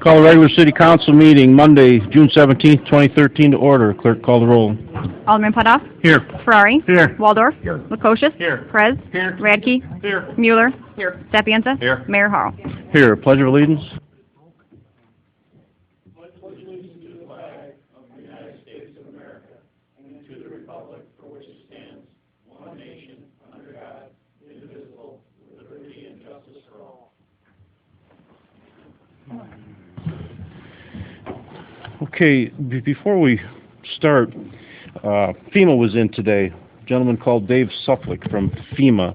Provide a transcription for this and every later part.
Call the regular city council meeting Monday, June 17th, 2013 to order. Clerk, call the roll. Alderman Putoff. Here. Ferrari. Here. Waldorf. Here. Lukosius. Here. Perez. Here. Radke. Here. Mueller. Here. Sapienza. Here. Mayor Harrell. Here. Pledge of allegiance. Okay, before we start, FEMA was in today. A gentleman called Dave Suffolk from FEMA,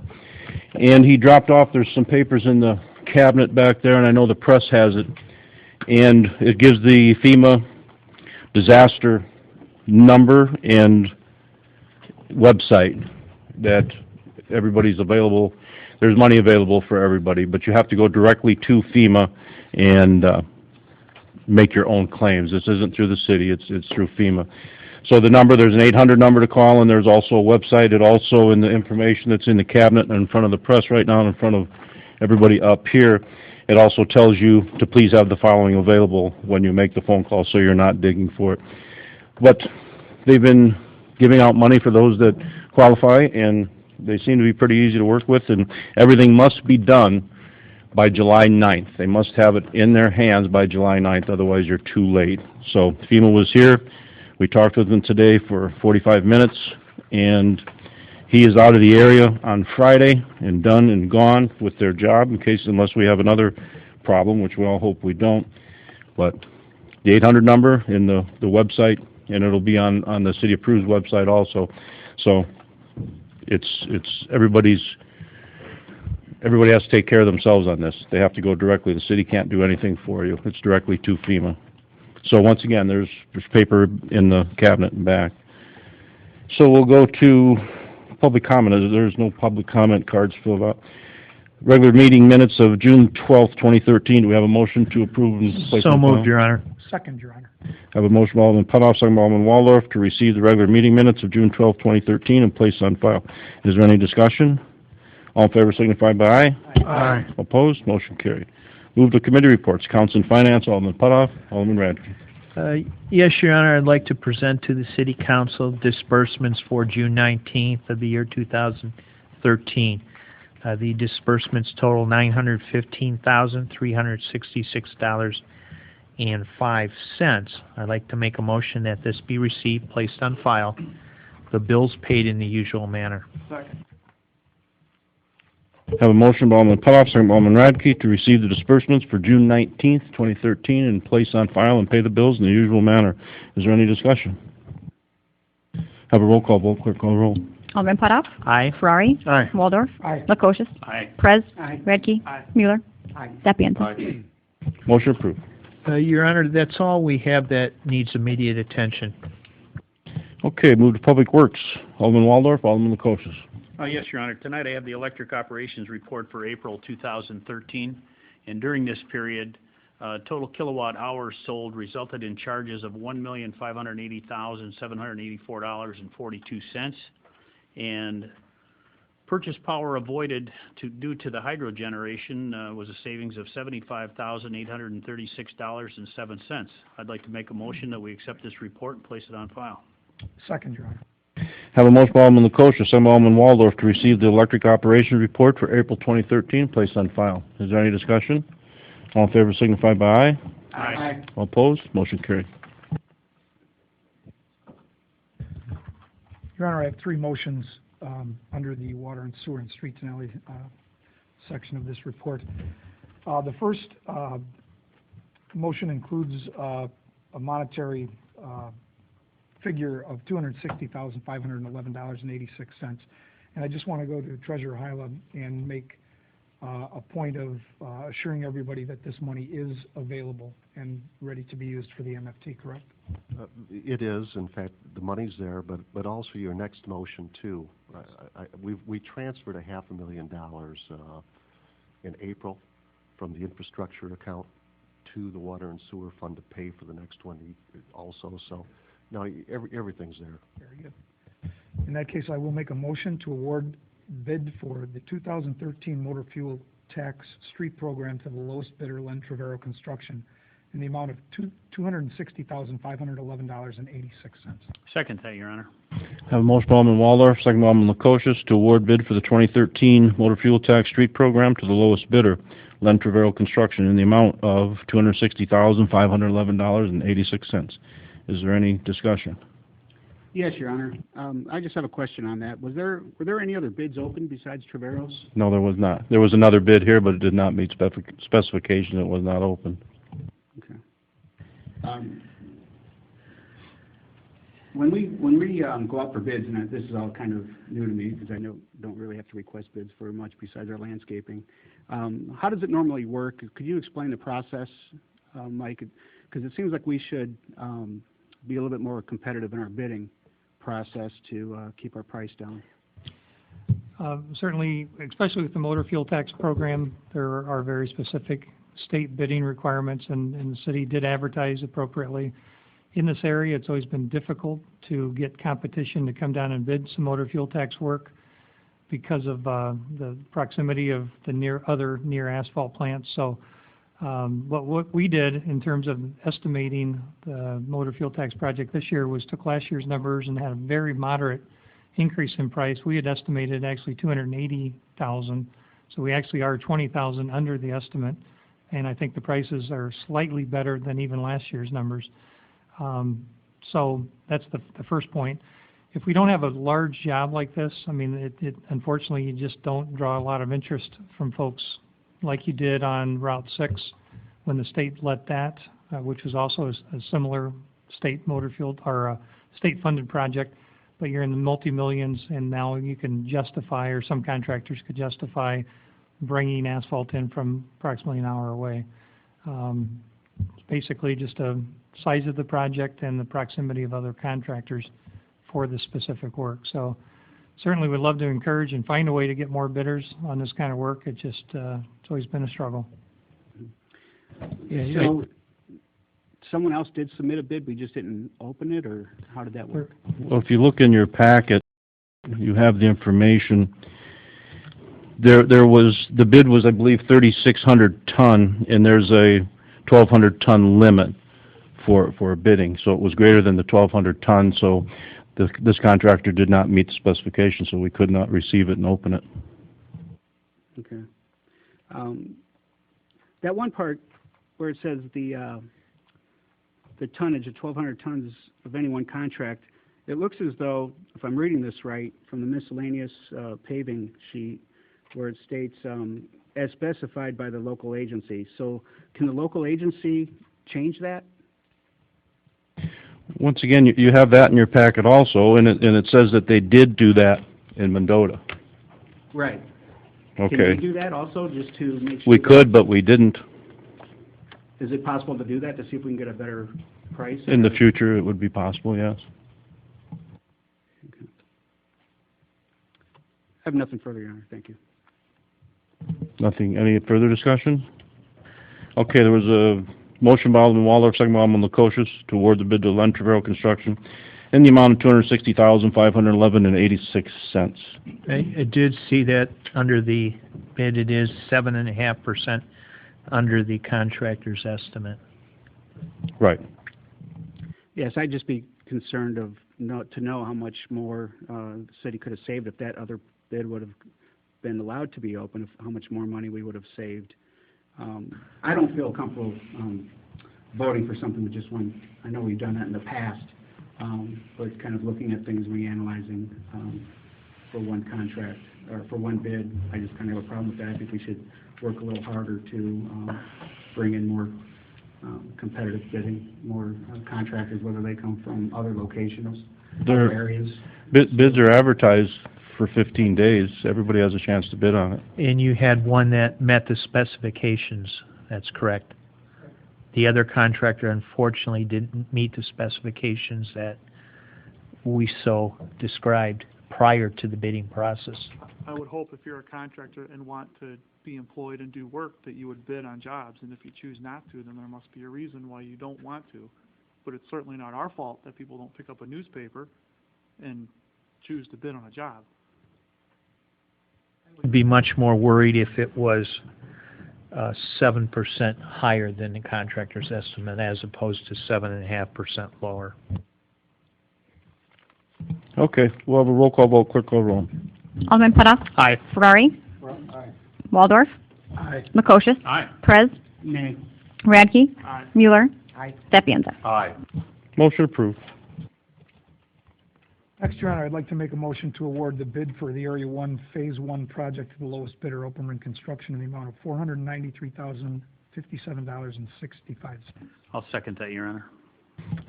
and he dropped off, there's some papers in the cabinet back there, and I know the press has it, and it gives the FEMA disaster number and website that everybody's available. There's money available for everybody, but you have to go directly to FEMA and make your own claims. This isn't through the city, it's through FEMA. So the number, there's an 800 number to call, and there's also a website. It also, in the information that's in the cabinet and in front of the press right now and in front of everybody up here, it also tells you to please have the following available when you make the phone call so you're not digging for it. But they've been giving out money for those that qualify, and they seem to be pretty easy to work with, and everything must be done by July 9th. They must have it in their hands by July 9th, otherwise you're too late. So FEMA was here. We talked with him today for 45 minutes, and he is out of the area on Friday and done and gone with their job, unless we have another problem, which we all hope we don't. But the 800 number in the website, and it'll be on the City Approved website also. So everybody has to take care of themselves on this. They have to go directly. The city can't do anything for you. It's directly to FEMA. So once again, there's paper in the cabinet and back. So we'll go to public comment. There's no public comment cards filled out. Regular meeting minutes of June 12th, 2013. Do we have a motion to approve and place on file? So moved, Your Honor. Second, Your Honor. I have a motion by Alderman Putoff, second by Alderman Waldorf, to receive the regular meeting minutes of June 12th, 2013 and place on file. Is there any discussion? All in favor signify by aye. Aye. Opposed? Motion carried. Move to committee reports. Council and Finance, Alderman Putoff, Alderman Radke. Yes, Your Honor, I'd like to present to the City Council disbursements for June 19th of the year 2013. The disbursements total $915,366.05. I'd like to make a motion that this be received, placed on file, the bills paid in the usual manner. Second. Have a motion by Alderman Putoff, second by Alderman Radke, to receive the disbursements for June 19th, 2013 and place on file and pay the bills in the usual manner. Is there any discussion? Have a roll call vote. Clerk, call the roll. Alderman Putoff. Aye. Ferrari. Aye. Waldorf. Aye. Lukosius. Aye. Perez. Aye. Radke. Aye. Mueller. Aye. Sapienza. Motion approved. Your Honor, that's all we have that needs immediate attention. Okay, move to Public Works. Alderman Waldorf, Alderman Lukosius. Yes, Your Honor. Tonight I have the electric operations report for April 2013, and during this period, total kilowatt hours sold resulted in charges of $1,580,784.42, and purchase power avoided due to the hydro generation was a savings of $75,836.07. I'd like to make a motion that we accept this report and place it on file. Second, Your Honor. Have a motion by Alderman Lukosius, second by Alderman Waldorf, to receive the electric operations report for April 2013, placed on file. Is there any discussion? All in favor signify by aye. Aye. All opposed? Motion carried. Your Honor, I have three motions under the Water and Sewer and Streets and Alley section of this report. The first motion includes a monetary figure of $260,511.86. And I just want to go to Treasurer Hyla and make a point of assuring everybody that this money is available and ready to be used for the MFT, correct? It is, in fact, the money's there, but also your next motion too. We transferred $500,000 in April from the infrastructure account to the water and sewer fund to pay for the next one also. So no, everything's there. Very good. In that case, I will make a motion to award bid for the 2013 motor fuel tax street program to the lowest bidder, Len Trevero Construction, in the amount of $260,511.86. Second that, Your Honor. Have a motion by Alderman Waldorf, second by Alderman Lukosius, to award bid for the 2013 motor fuel tax street program to the lowest bidder, Len Trevero Construction, in the amount of $260,511.86. Is there any discussion? Yes, Your Honor. I just have a question on that. Were there any other bids open besides Trevero's? No, there was not. There was another bid here, but it did not meet specification. It was not open. Okay. When we go out for bids, and this is all kind of new to me because I don't really have to request bids for much besides our landscaping. How does it normally work? Could you explain the process, Mike? Because it seems like we should be a little bit more competitive in our bidding process to keep our price down. Certainly, especially with the motor fuel tax program, there are very specific state bidding requirements, and the city did advertise appropriately. In this area, it's always been difficult to get competition to come down and bid some motor fuel tax work because of the proximity of the other near asphalt plants. So what we did in terms of estimating the motor fuel tax project this year was took last year's numbers and had a very moderate increase in price. We had estimated actually $280,000, so we actually are $20,000 under the estimate, and I think the prices are slightly better than even last year's numbers. So that's the first point. If we don't have a large job like this, I mean, unfortunately, you just don't draw a lot of interest from folks like you did on Route 6 when the state let that, which was also a similar state motor fuel or a state-funded project, but you're in the multi-millions, and now you can justify, or some contractors could justify, bringing asphalt in from approximately an hour away. It's basically just a size of the project and the proximity of other contractors for the specific work. So certainly would love to encourage and find a way to get more bidders on this kind of work. It just, it's always been a struggle. Yeah, So someone else did submit a bid, we just didn't open it, or how did that work? Well, if you look in your packet, you have the information. There was, the bid was, I believe, 3,600 ton, and there's a 1,200 ton limit for bidding. So it was greater than the 1,200 ton, so this contractor did not meet the specification, so we could not receive it and open it. Okay. That one part where it says the tonnage of 1,200 tons of any one contract, it looks as though, if I'm reading this right, from the miscellaneous paving sheet, where it states as specified by the local agency. So can the local agency change that? Once again, you have that in your packet also, and it says that they did do that in Mendota. Right. Okay. Can we do that also, just to make sure? We could, but we didn't. Is it possible to do that, to see if we can get a better price? In the future, it would be possible, yes. Okay. I have nothing further, Your Honor. Thank you. Nothing, any further discussion? Okay, there was a motion by Alderman Waldorf, second by Alderman Lukosius, to award the bid to Len Trevero Construction in the amount of $260,511.86. I did see that under the bid, it is 7.5% under the contractor's estimate. Right. Yes, I'd just be concerned to know how much more the city could have saved if that other bid would have been allowed to be open, how much more money we would have saved. I don't feel comfortable voting for something with just one. I know we've done that in the past, but kind of looking at things, reanalyzing for one contract or for one bid, I just kind of have a problem with that. I think we should work a little harder to bring in more competitive bidding, more contractors, whether they come from other locations, other areas. Bids are advertised for 15 days. Everybody has a chance to bid on it. And you had one that met the specifications, that's correct. The other contractor unfortunately didn't meet the specifications that we so described prior to the bidding process. I would hope if you're a contractor and want to be employed and do work that you would bid on jobs, and if you choose not to, then there must be a reason why you don't want to. But it's certainly not our fault that people don't pick up a newspaper and choose to bid on a job. I'd be much more worried if it was 7% higher than the contractor's estimate as opposed to 7.5% lower. Okay, we'll have a roll call vote, clerk call roll. Alderman Putoff. Aye. Ferrari. Waldorf. Aye. Makosha. Aye. Perez. Nay. Radke. Aye. Mueller. Aye. Sapienza. Aye. Motion approved. Next, Your Honor, I'd like to make a motion to award the bid for the Area 1, Phase 1 project to the lowest bidder, Opperman Construction, in the amount of $493,057.65. I'll second that, Your Honor.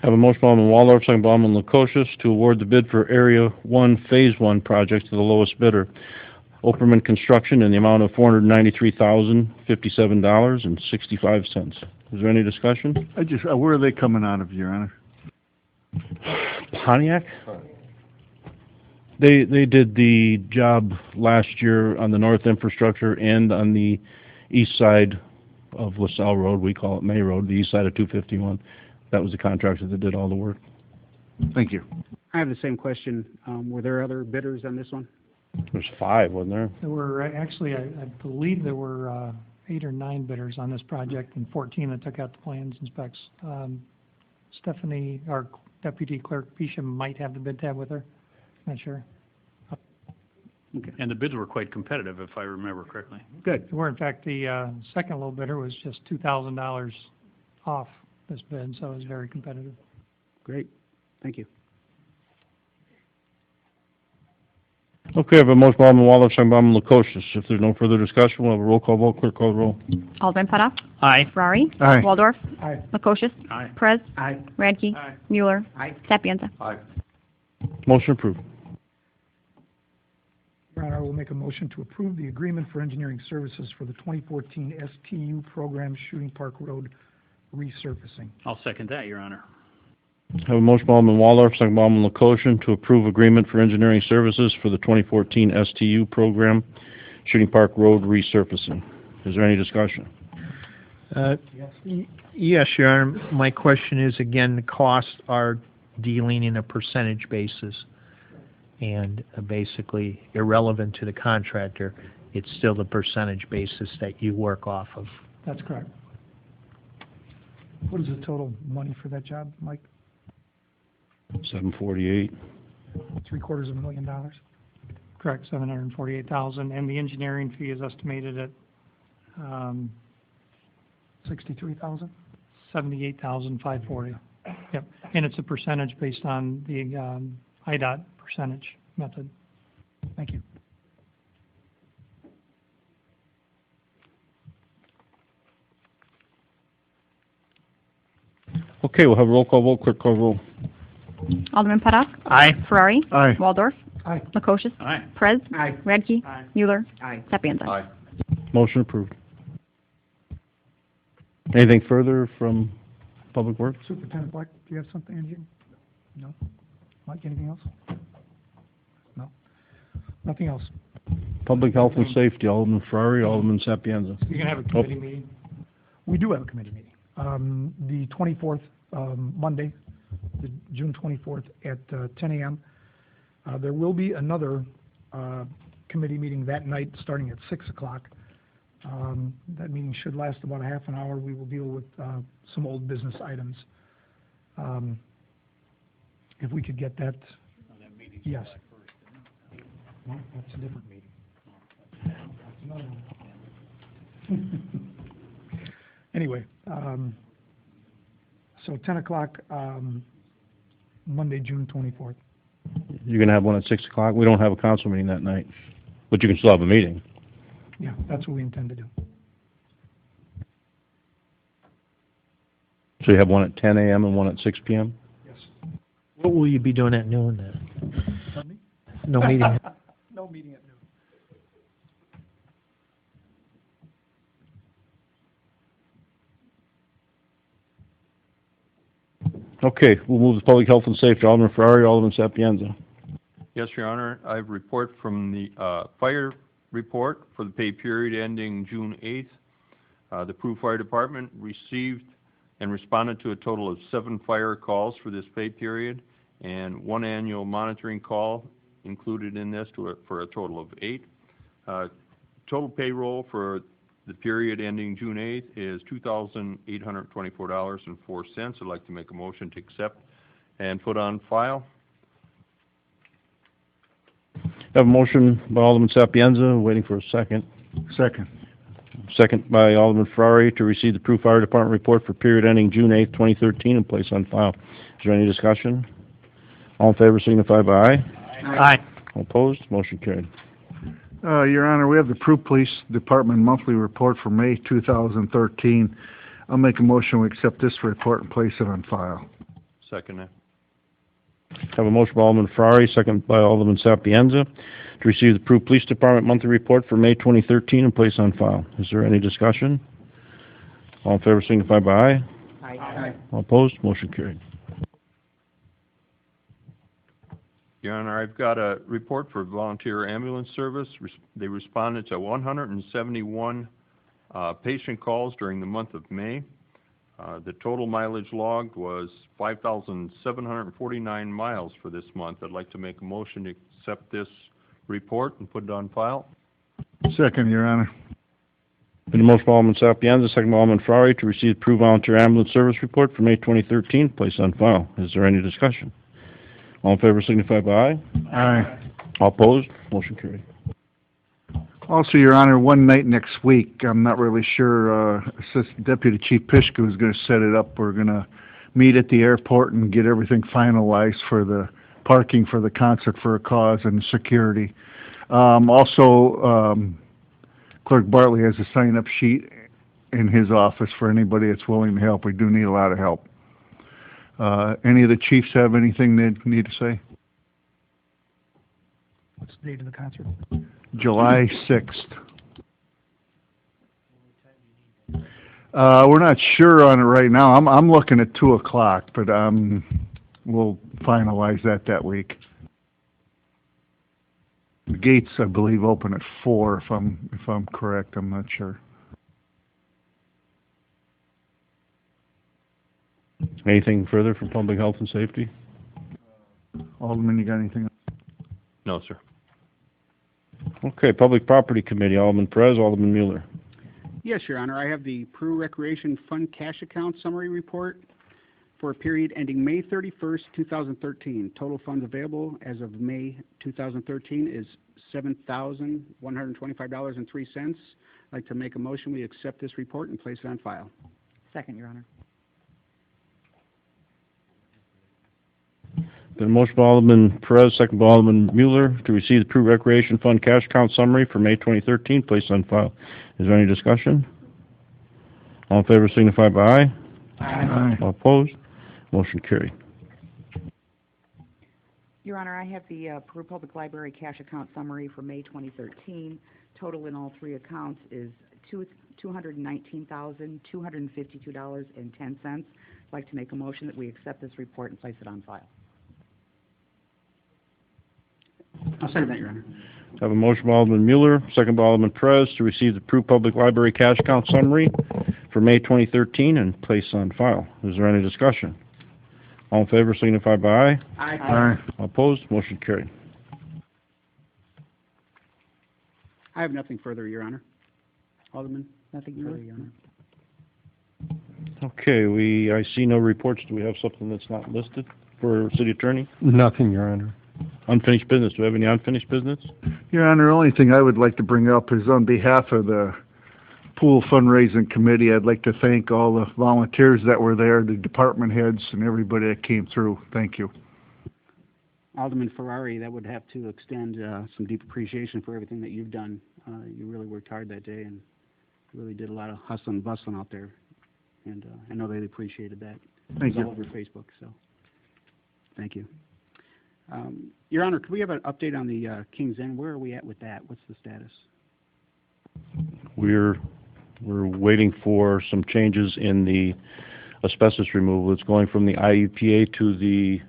Have a motion by Alderman Waldorf, second by Alderman Lukosius, to award the bid for Area 1, Phase 1 project to the lowest bidder, Opperman Construction, in the amount of $493,057.65. Is there any discussion? Where are they coming out of, Your Honor? Pontiac? They did the job last year on the north infrastructure and on the east side of LaSalle Road. We call it May Road, the east side of 251. That was the contractor that did all the work. Thank you. I have the same question. Were there other bidders on this one? There's 5, wasn't there? There were, actually, I believe there were 8 or 9 bidders on this project and 14 that took out the plans and specs. Stephanie, our Deputy Clerk Bisham, might have the bid tab with her. Not sure. And the bids were quite competitive, if I remember correctly. Good. They were, in fact, the second low bidder was just $2,000 off this bid, so it was very competitive. Great. Thank you. Okay, I have a motion by Alderman Waldorf, second by Alderman Lukosius. If there's no further discussion, we'll have a roll call vote, clerk call roll. Alderman Putoff. Aye. Ferrari. Aye. Waldorf. Aye. Makosha. Aye. Perez. Aye. Radke. Aye. Mueller. Aye. Sapienza. Motion approved. Your Honor, I will make a motion to approve the agreement for engineering services for the 2014 STU program Shooting Park Road resurfacing. I'll second that, Your Honor. I have a motion by Alderman Waldorf, second by Alderman Lukosius, to approve agreement for engineering services for the 2014 STU program, Shooting Park Road resurfacing. Is there any discussion? Yes, Your Honor. My question is, again, the costs are dealing in a percentage basis and basically irrelevant to the contractor. It's still the percentage basis that you work off of. That's correct. What is the total money for that job, Mike? $748. $750,000? Correct, $748,000, and the engineering fee is estimated at $63,000? $78,540. Yep, and it's a percentage based on the IDOT percentage method. Thank you. Okay, we'll have a roll call vote, clerk call roll. Alderman Putoff. Aye. Ferrari. Aye. Waldorf. Aye. Makosha. Aye. Perez. Aye. Radke. Aye. Mueller. Aye. Sapienza. Motion approved. Anything further from Public Works? Superintendent Black, do you have something in here? No? Mike, anything else? No? Nothing else? Public Health and Safety, Alderman Ferrari, Alderman Sapienza. You're going to have a committee meeting? We do have a committee meeting. The 24th, Monday, the June 24th at 10 a.m. There will be another committee meeting that night starting at 6 o'clock. That meeting should last about a half an hour. We will deal with some old business items. If we could get that. Yes. No, that's a different meeting. That's another one. Anyway, so 10 o'clock, Monday, June 24th. You're going to have one at 6 o'clock? We don't have a council meeting that night, but you can still have a meeting. Yeah, that's what we intend to do. So you have one at 10 a.m. and one at 6 p.m.? Yes. What will you be doing at noon then? Pardon me? No meeting? No meeting at noon. Okay, we'll move to Public Health and Safety. Alderman Ferrari, Alderman Sapienza. Yes, Your Honor. I have a report from the fire report for the pay period ending June 8th. The Peru Fire Department received and responded to a total of 7 fire calls for this pay period and 1 annual monitoring call included in this for a total of 8. Total payroll for The period ending June 8th is $2,824.04. I'd like to make a motion to accept and put on file. Have a motion by Alderman Sapienza, waiting for a second. Second. Second by Alderman Ferrari to receive the Prue Fire Department report for period ending June 8th, 2013, and place on file. Is there any discussion? All in favor signify by aye. Aye. All opposed? Motion carried. Your Honor, we have the Prue Police Department monthly report for May 2013. I'll make a motion we accept this report and place it on file. Second that. Have a motion by Alderman Ferrari, second by Alderman Sapienza, to receive the Prue Police Department monthly report for May 2013 and place on file. Is there any discussion? All in favor signify by aye. Aye. All opposed? Motion carried. Your Honor, I've got a report for volunteer ambulance service. They responded to 171 patient calls during the month of May. The total mileage logged was 5,749 miles for this month. I'd like to make a motion to accept this report and put it on file. Second, Your Honor. Been a motion by Alderman Sapienza, second by Alderman Ferrari, to receive the Prue Volunteer Ambulance Service report for May 2013, place on file. Is there any discussion? All in favor signify by aye. Aye. All opposed? Motion carried. Also, Your Honor, one night next week, I'm not really sure, Assistant Deputy Chief Pishka is going to set it up. We're going to meet at the airport and get everything finalized for the parking for the Concert for a Cause and security. Clerk Bartley has a sign-up sheet in his office for anybody that's willing to help. We do need a lot of help. Any of the chiefs have anything they need to say? What's the date of the concert? July 6th. We're not sure on it right now. I'm looking at 2 o'clock, but we'll finalize that week. The gates, I believe, open at 4, if I'm correct. I'm not sure. Anything further from Public Health and Safety? Alderman, you got anything? No, sir. Okay, Public Property Committee, Alderman Perez, Alderman Mueller. Yes, Your Honor, I have the Prue Recreation Fund Cash Account Summary Report for a period ending May 31st, 2013. Total funds available as of May 2013 is $7,125.03. I'd like to make a motion we accept this report and place it on file. Second, Your Honor. Been a motion by Alderman Perez, second by Alderman Mueller, to receive the Prue Recreation Fund Cash Account Summary for May 2013, placed on file. Is there any discussion? All in favor signify by aye. Aye. All opposed? Motion carried. Your Honor, I have the Prue Public Library Cash Account Summary for May 2013. Total in all 3 accounts is $219,252.10. I'd like to make a motion that we accept this report and place it on file. I'll second that, Your Honor. Have a motion by Alderman Mueller, second by Alderman Perez, to receive the Prue Public Library Cash Account Summary for May 2013 and place on file. Is there any discussion? All in favor signify by aye. Aye. All opposed? Motion carried. I have nothing further, Your Honor. Alderman? Nothing Further, further. Your Honor. Okay, I see no reports. Do we have something that's not listed for City Attorney? Nothing, Your Honor. Unfinished business. Do we have any unfinished business? Your Honor, the only thing I would like to bring up is on behalf of the Pool Fundraising Committee, I'd like to thank all the volunteers that were there, the department heads, and everybody that came through. Thank you. Alderman Ferrari, that would have to extend some deep appreciation for everything that you've done. You really worked hard that day and really did a lot of hustling and bustling out there. And I know they appreciated that. Thank It was you. all over Facebook, so thank you. Your Honor, could we have an update on the King's End? Where are we at with that? What's the status? We're waiting for some changes in the asbestos removal. It's going from the IEPA to the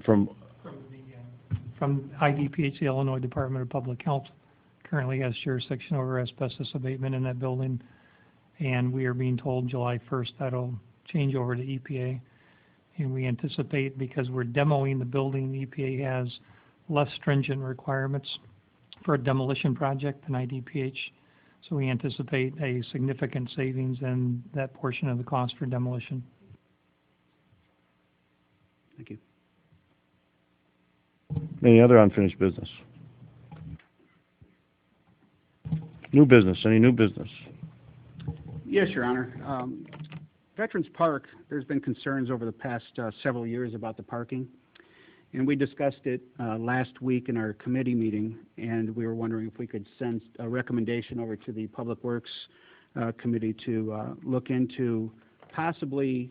from IDPH, the Illinois Department of Public Health currently has jurisdiction over asbestos abatement in that building, and we are being told July 1st that'll change over to EPA. And we anticipate, because we're demoing the building, EPA has less stringent requirements for a demolition project, an IDPH. So we anticipate a significant savings in that portion of the cost for demolition. Thank you. Any other unfinished business? New business, any new business? Yes, Your Honor. Veterans Park, there's been concerns over the past several years about the parking, and we discussed it last week in our committee meeting, and we were wondering if we could send a recommendation over to the Public Works Committee to look into possibly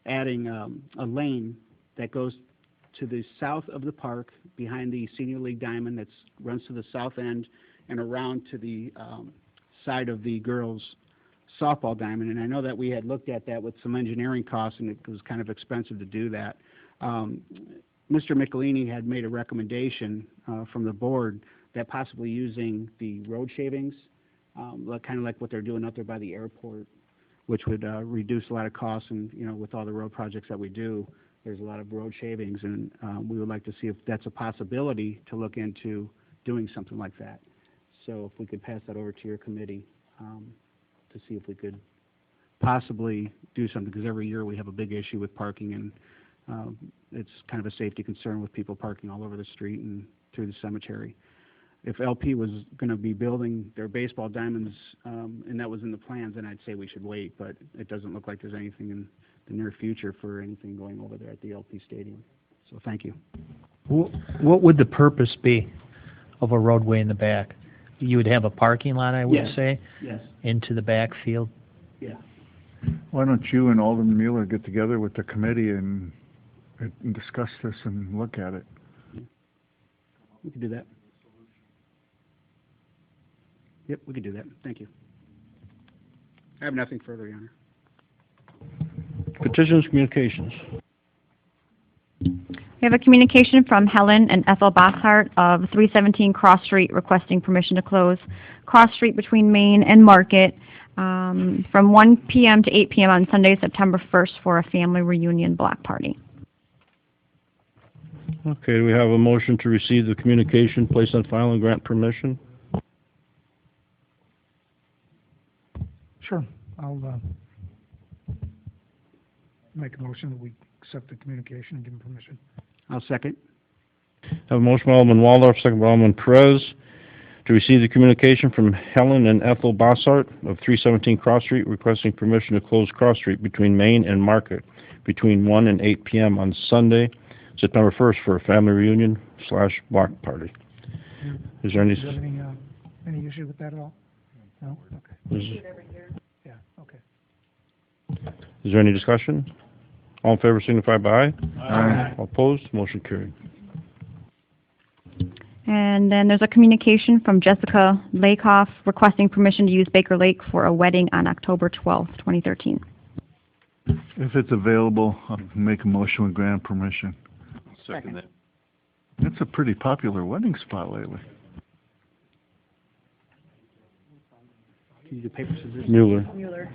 adding a lane that goes to the south of the park, behind the Senior League Diamond that runs to the south end and around to the side of the girls' softball diamond. And I know that we had looked at that with some engineering costs, and it was kind of expensive to do that. Mr. Michelini had made a recommendation from the board that possibly using the road shavings, kind of like what they're doing out there by the airport, which would reduce a lot of costs. And, you know, with all the road projects that we do, there's a lot of road shavings, and we would like to see if that's a possibility to look into doing something like that. So if we could pass that over to your committee to see if we could possibly do something, because every year we have a big issue with parking, and it's kind of a safety concern with people parking all over the street and through the cemetery. If LP was going to be building their baseball diamonds, and that was in the plans, then I'd say we should wait, but it doesn't look like there's anything in the near future for anything going over there at the LP Stadium. So thank you. What would the purpose be of a roadway in the back? You would have a parking lot, I would Yes. say, Yes. into the backfield? Yeah. Why don't you and Alderman Mueller get together with the committee and discuss this and look at it? We could do that. Yep, we could do that. Thank you. I have nothing further, Your Honor. Petitions, communications. We have a communication from Helen and Ethel Bosshart of 317 Cross Street requesting permission to close Cross Street between Main and Market from 1 p.m. to 8 p.m. on Sunday, September 1st for a family reunion block party. Okay, do we have a motion to receive the communication, place on file, and grant permission? Sure. I'll make a motion that we accept the communication and give him permission. I'll second. Have a motion by Alderman Waldorf, second by Alderman Perez, to receive the communication from Helen and Ethel Bossart of 317 Cross Street requesting permission to close Cross Street between Main and Market between 1 and 8 p.m. on Sunday, September 1st for a family reunion / block party. Is there any... Do you have any issue with that at all? No? Okay. Yeah, okay. Is there any discussion? All in favor signify by aye. Aye. All opposed, motion carried. And then there's a communication from Jessica Lakoff requesting permission to use Baker Lake for a wedding on October 12th, 2013. If it's available, I'll make a motion with grant permission. Second that. It's a pretty popular wedding spot lately. Can you do paper, scissors? Mueller.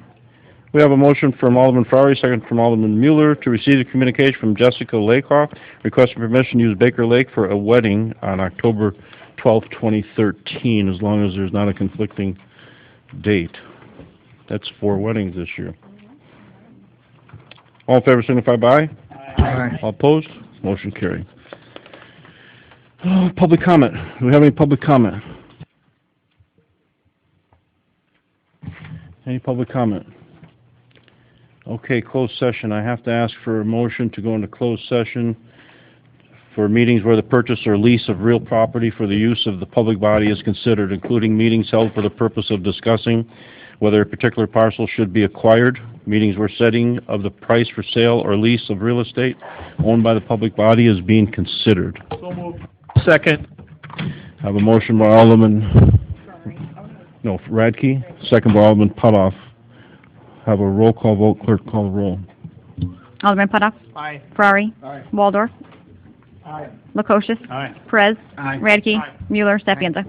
We have a motion from Alderman Farley, second from Alderman Mueller, to receive the communication from Jessica Lakoff requesting permission to use Baker Lake for a wedding on October 12th, 2013, as long as there's not a conflicting date. That's 4 weddings this year. All in favor signify by aye. Aye. All opposed? Motion carried. Public comment. Do we have any public comment? Any public comment? Okay, closed session. I have to ask for a motion to go into closed session for meetings where the purchase or lease of real property for the use of the public body is considered, including meetings held for the purpose of discussing whether a particular parcel should be acquired, meetings where setting of the price for sale or lease of real estate owned by the public body is being considered. So moved. Second. I have a motion by Alderman Radke, second by Alderman Putoff. Have a roll call vote. Clerk, call the roll. Alderman Putoff. Aye. Ferrari. Aye. Waldorf. Aye. Lukosius. Aye. Perez. Aye. Radke. Aye. Mueller. Sapienza.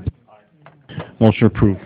Motion approved.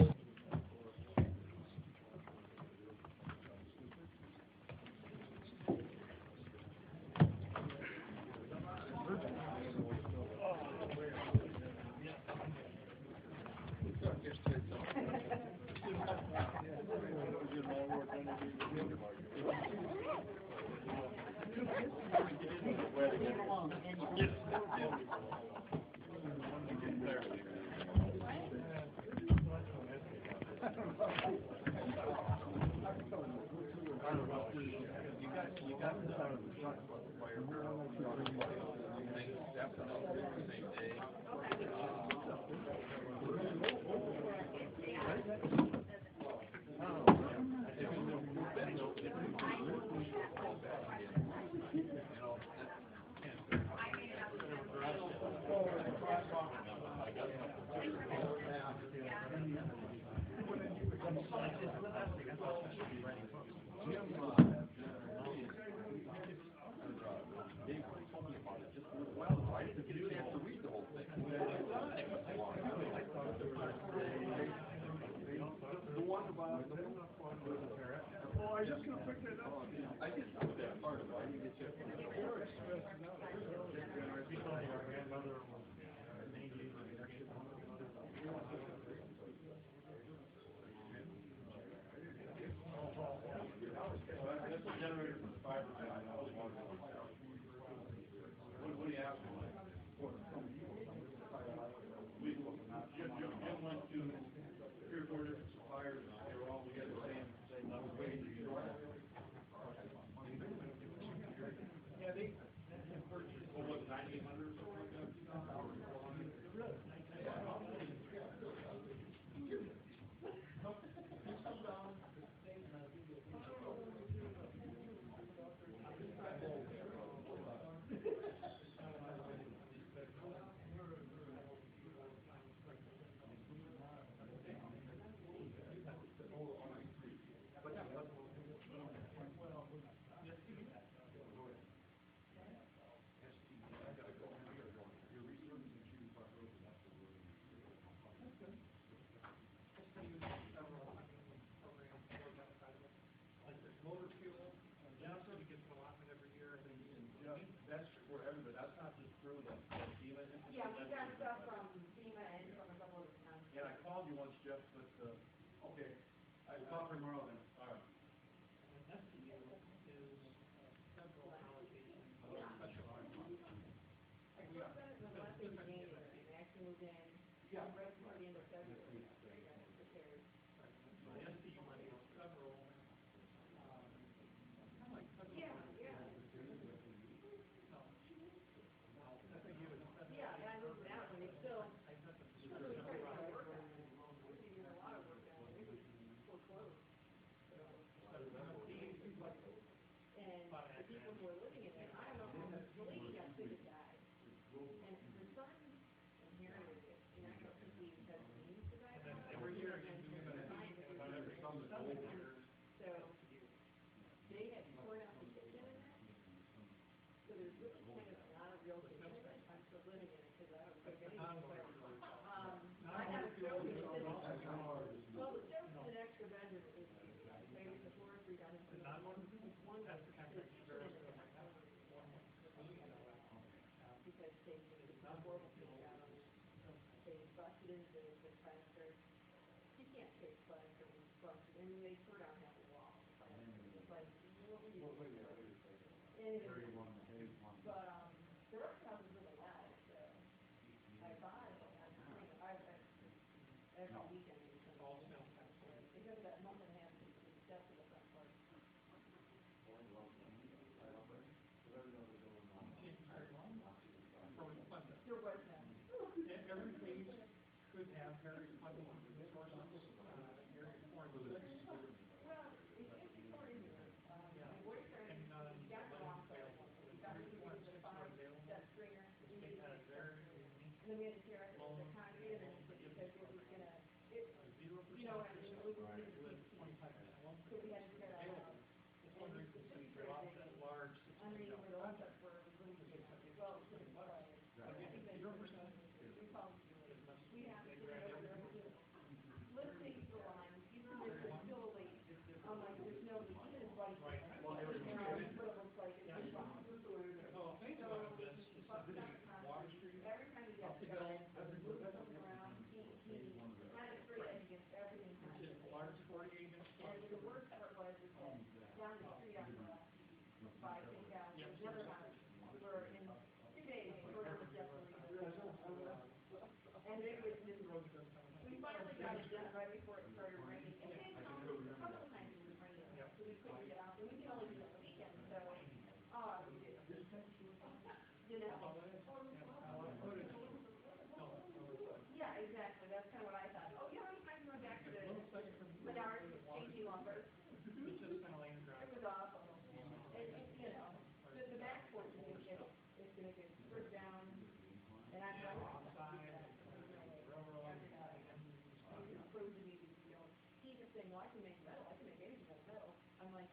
saying, well, I can make metal, I can make anything out of metal. I'm like,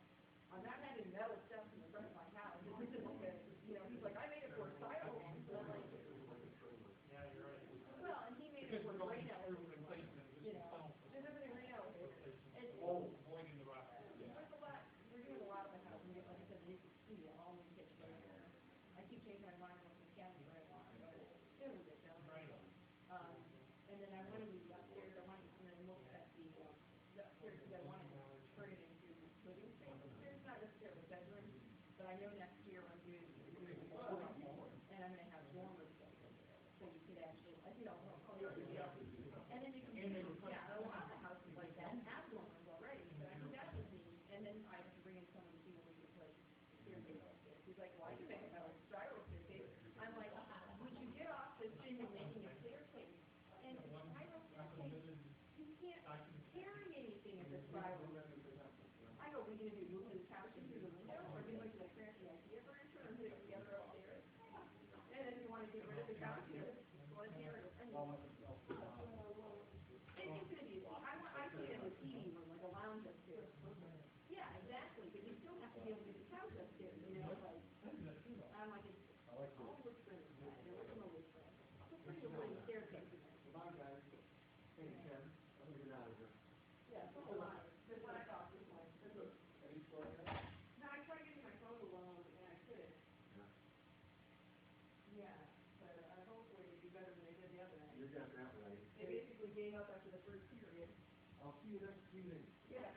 I'm not having metal steps in the front of my house. This isn't like a, you know, he's like, I made it for a styrofoam. And I'm like, well, and he made it for rain elevators, you know, there's everything rain elevators. And there's a lot, we're doing a lot of the house, and like I said, you can see it, all the kitchen there. I keep changing my mind with the cabinets right along, but it will get done. And then I want to move upstairs, I want to, and then look at the upstairs, because I want to turn it into living space upstairs, not necessarily a bedroom, but I know next year I'm doing and I'm gonna have dormers up there, so you could actually, I think I'll and then you can, yeah, a lot of the houses like that have dormers already, so I think that would be, and then I have to bring in someone to see what we can put staircase upstairs. He's like, well, I can make a metal spiral staircase. I'm like, would you get off this thing of making a staircase? And spiral staircase, you can't carry anything in the spiral. I go, what are you gonna do, move the couch into the window, or do like the crash the IKEA furniture and put it together upstairs? And then you wanna get rid of the couch, you wanna carry it. It's gonna be, I see it as a TV room, like a lounge upstairs. Yeah, exactly, but you still have to be able to get the couch upstairs, you know, like, I'm like, it's all wood frame, there was no wood frame. Feel free to put a staircase in there. Yeah, it's a lot, that's what I thought, was like, no, I tried getting my phone alone, and I couldn't. Yeah, but hopefully it'd be better than they did the other night. You got that right. They basically gave up after the first period. I'll see you next meeting. Yeah.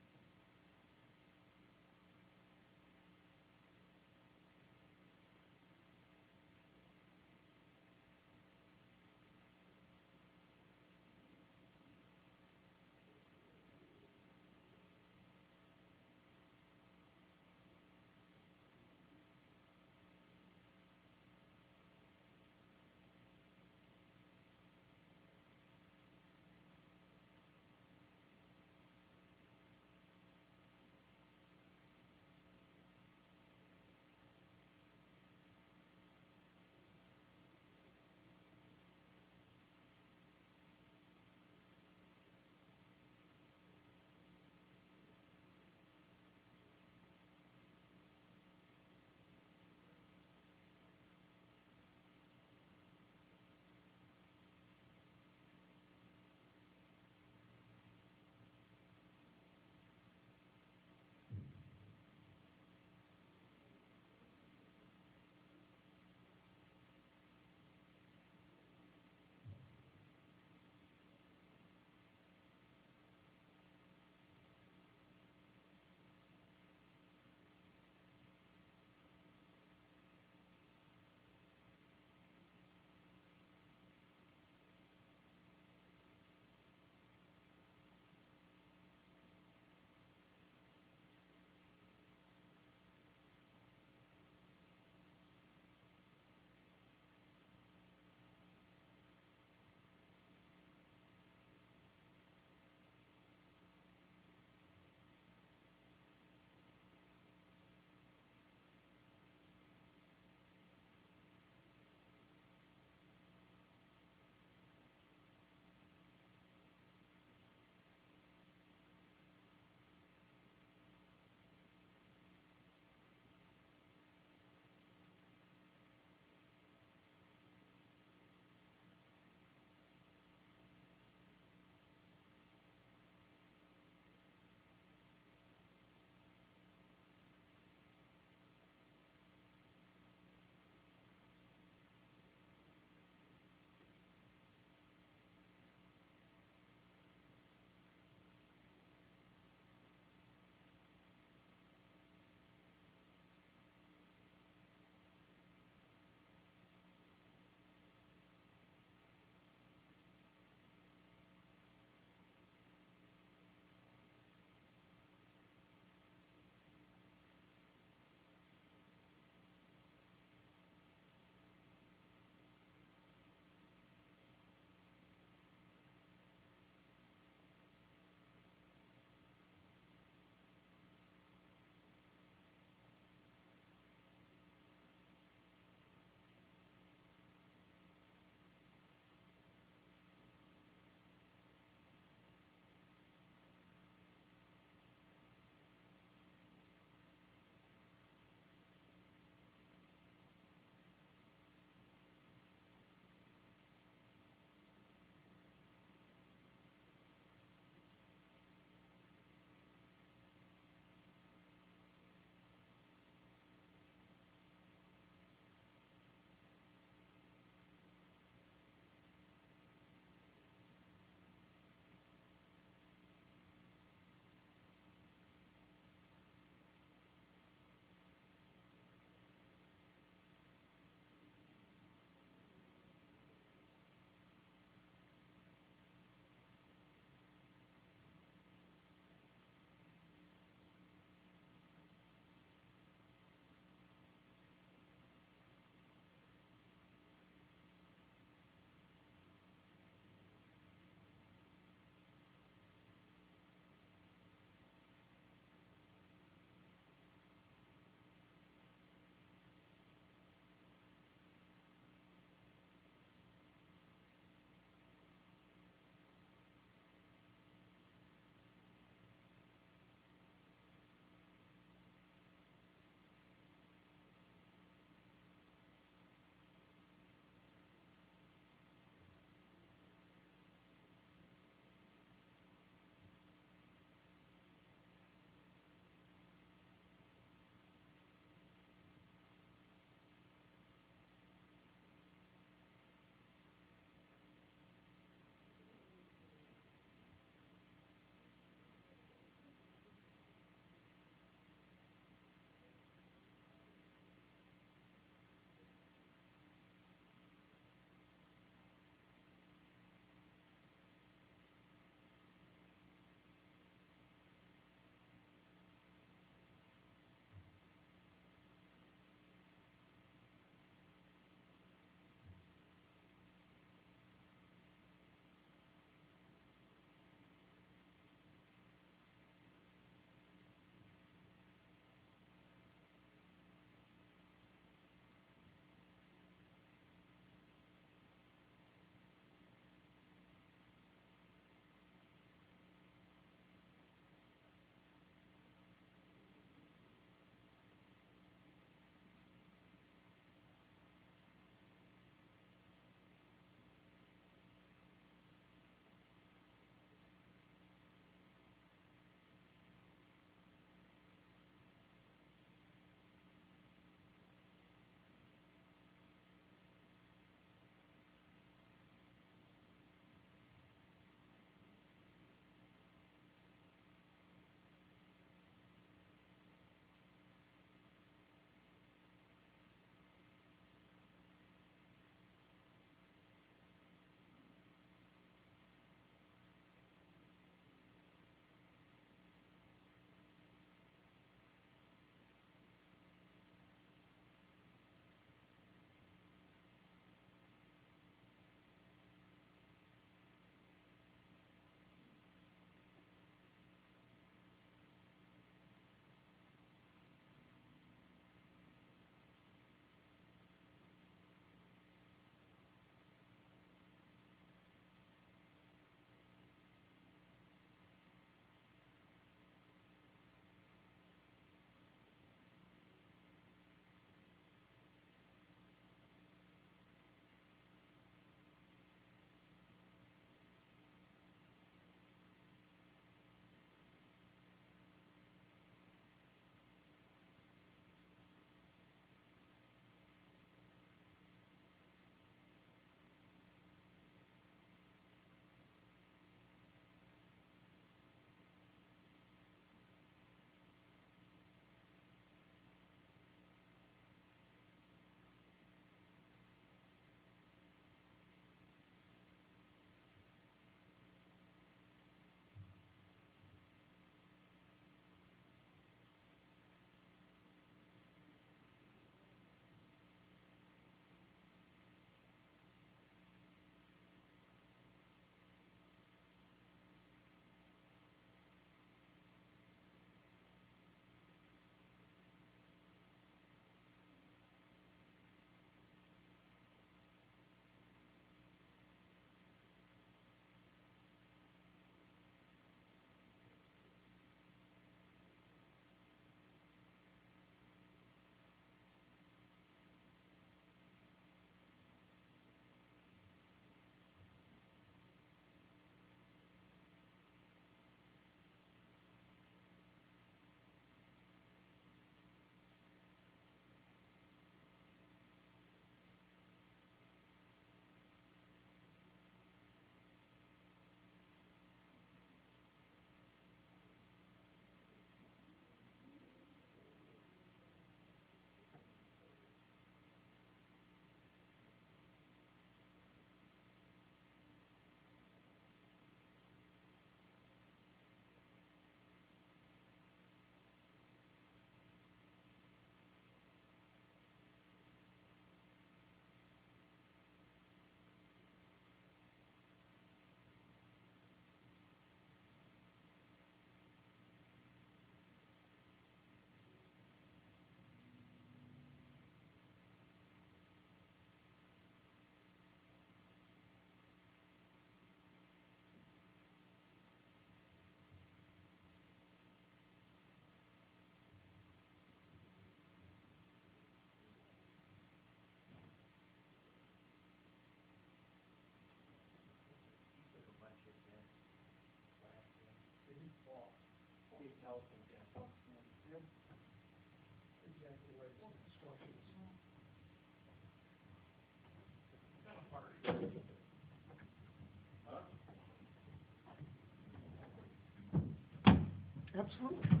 Absolutely.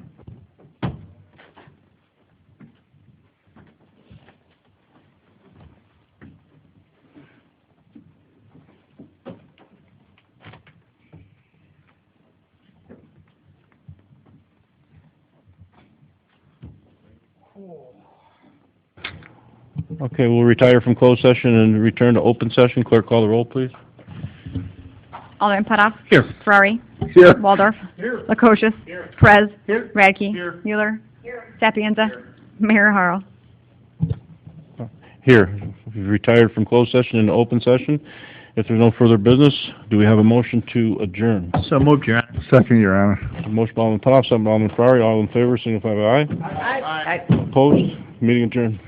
Okay, we'll retire from closed session and return to open session. Clerk, call the roll, please. Alderman Putoff. Here. Ferrari. Here. Waldorf. Here. Lukosius. Here. Perez. Here. Radke. Here. Mueller. Sapienza. Mayor Harrell. Here. We've retired from closed session into open session. If there's no further business, do we have a motion to adjourn? So moved, Your Honor. Second, Your Honor. Motion by Alderman Putoff, second by Alderman Ferrari. All in favor, signify by aye. Aye. Opposed? Meeting adjourned.